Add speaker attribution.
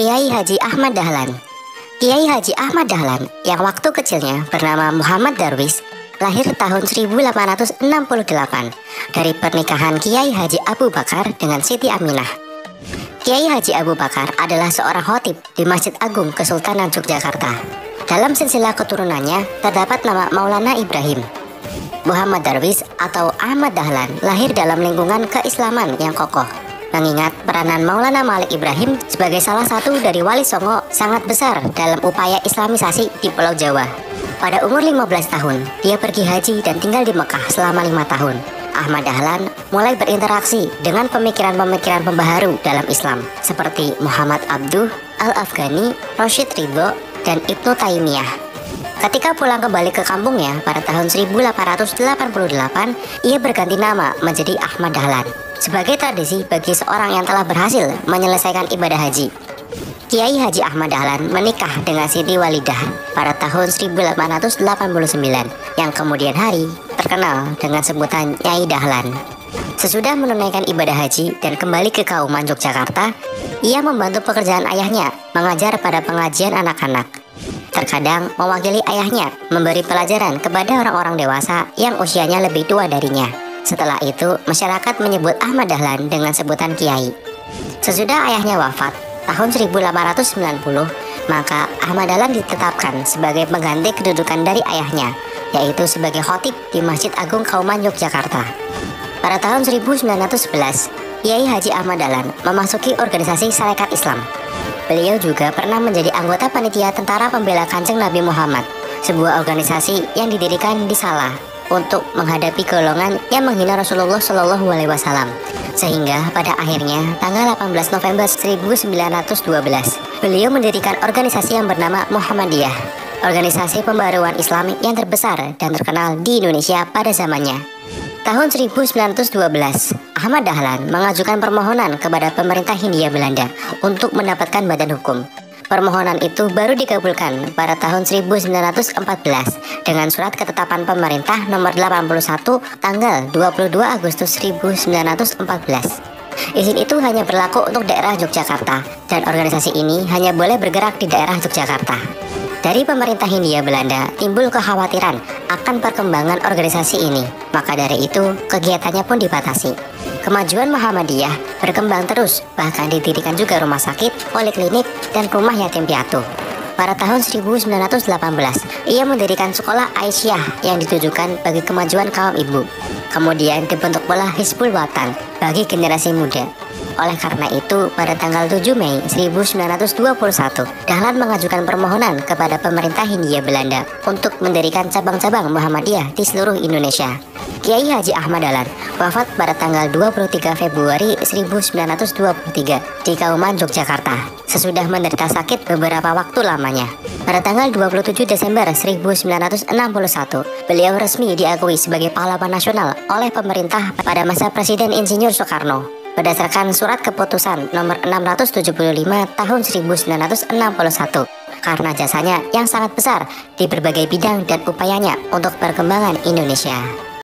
Speaker 1: Kiai Haji Ahmad Dahlan. Kiai Haji Ahmad Dahlan yang waktu kecilnya bernama Muhammad Darwis lahir tahun 1868 dari pernikahan Kiai Haji Abu Bakar dengan Siti Aminah. Kiai Haji Abu Bakar adalah seorang khotib di Masjid Agung Kesultanan Yogyakarta. Dalam silsilah keturunannya terdapat nama Maulana Ibrahim. Muhammad Darwis atau Ahmad Dahlan lahir dalam lingkungan keislaman yang kokoh, mengingat peranan Maulana Malik Ibrahim sebagai salah satu dari Wali Songo sangat besar dalam upaya islamisasi di Pulau Jawa. Pada umur 15 tahun, dia pergi haji dan tinggal di Mekah selama 5 tahun. Ahmad Dahlan mulai berinteraksi dengan pemikiran-pemikiran pembaharu dalam Islam seperti Muhammad Abduh, Al-Afghani, Rashid Ridho, dan Ibnu Taimiyah. Ketika pulang kembali ke kampungnya pada tahun 1888, ia berganti nama menjadi Ahmad Dahlan sebagai tradisi bagi seorang yang telah berhasil menyelesaikan ibadah haji. Kiai Haji Ahmad Dahlan menikah dengan Siti Walidah pada tahun 1889 yang kemudian hari terkenal dengan sebutan Nyai Dahlan. Sesudah menunaikan ibadah haji dan kembali ke Kauman Yogyakarta, ia membantu pekerjaan ayahnya mengajar pada pengajian anak-anak. Terkadang mewakili ayahnya memberi pelajaran kepada orang-orang dewasa yang usianya lebih tua darinya. Setelah itu, masyarakat menyebut Ahmad Dahlan dengan sebutan Kiai. Sesudah ayahnya wafat tahun 1890, maka Ahmad Dahlan ditetapkan sebagai pengganti kedudukan dari ayahnya, yaitu sebagai khotib di Masjid Agung Kauman Yogyakarta. Pada tahun 1911, Kiai Haji Ahmad Dahlan memasuki organisasi Sarekat Islam. Beliau juga pernah menjadi anggota panitia Tentara Pembela Kanjeng Nabi Muhammad, sebuah organisasi yang didirikan di Salah untuk menghadapi golongan yang menghina Rasulullah Shallallahu Alaihi Wasallam. Sehingga pada akhirnya tanggal 18 November 1912, beliau mendirikan organisasi yang bernama Muhammadiyah, organisasi pembaruan Islam yang terbesar dan terkenal di Indonesia pada zamannya. Tahun 1912, Ahmad Dahlan mengajukan permohonan kepada pemerintah Hindia Belanda untuk mendapatkan badan hukum. Permohonan itu baru dikabulkan pada tahun 1914 dengan surat ketetapan pemerintah nomor 81 tanggal 22 Agustus 1914. Izin itu hanya berlaku untuk daerah Yogyakarta dan organisasi ini hanya boleh bergerak di daerah Yogyakarta. Dari pemerintah Hindia Belanda timbul kekhawatiran akan perkembangan organisasi ini, maka dari itu kegiatannya pun dibatasi. Kemajuan Muhammadiyah berkembang terus, bahkan didirikan juga rumah sakit, poliklinik, dan rumah yatim piatu. Pada tahun 1918, ia mendirikan sekolah Aisyah yang ditujukan bagi kemajuan kaum ibu. Kemudian dibentuk pula Hizbul Watan bagi generasi muda. Oleh karena itu, pada tanggal 7 Mei 1921, Dahlan mengajukan permohonan kepada pemerintah Hindia Belanda untuk mendirikan cabang-cabang Muhammadiyah di seluruh Indonesia. Kiai Haji Ahmad Dahlan wafat pada tanggal 23 Februari 1923 di Kauman Yogyakarta, sesudah menderita sakit beberapa waktu lamanya. Pada tanggal 27 Desember 1961, beliau resmi diakui sebagai pahlawan nasional oleh pemerintah pada masa Presiden Insinyur Soekarno. Berdasarkan surat keputusan nomor 675 tahun 1961 karena jasanya yang sangat besar di berbagai bidang dan upayanya untuk perkembangan Indonesia.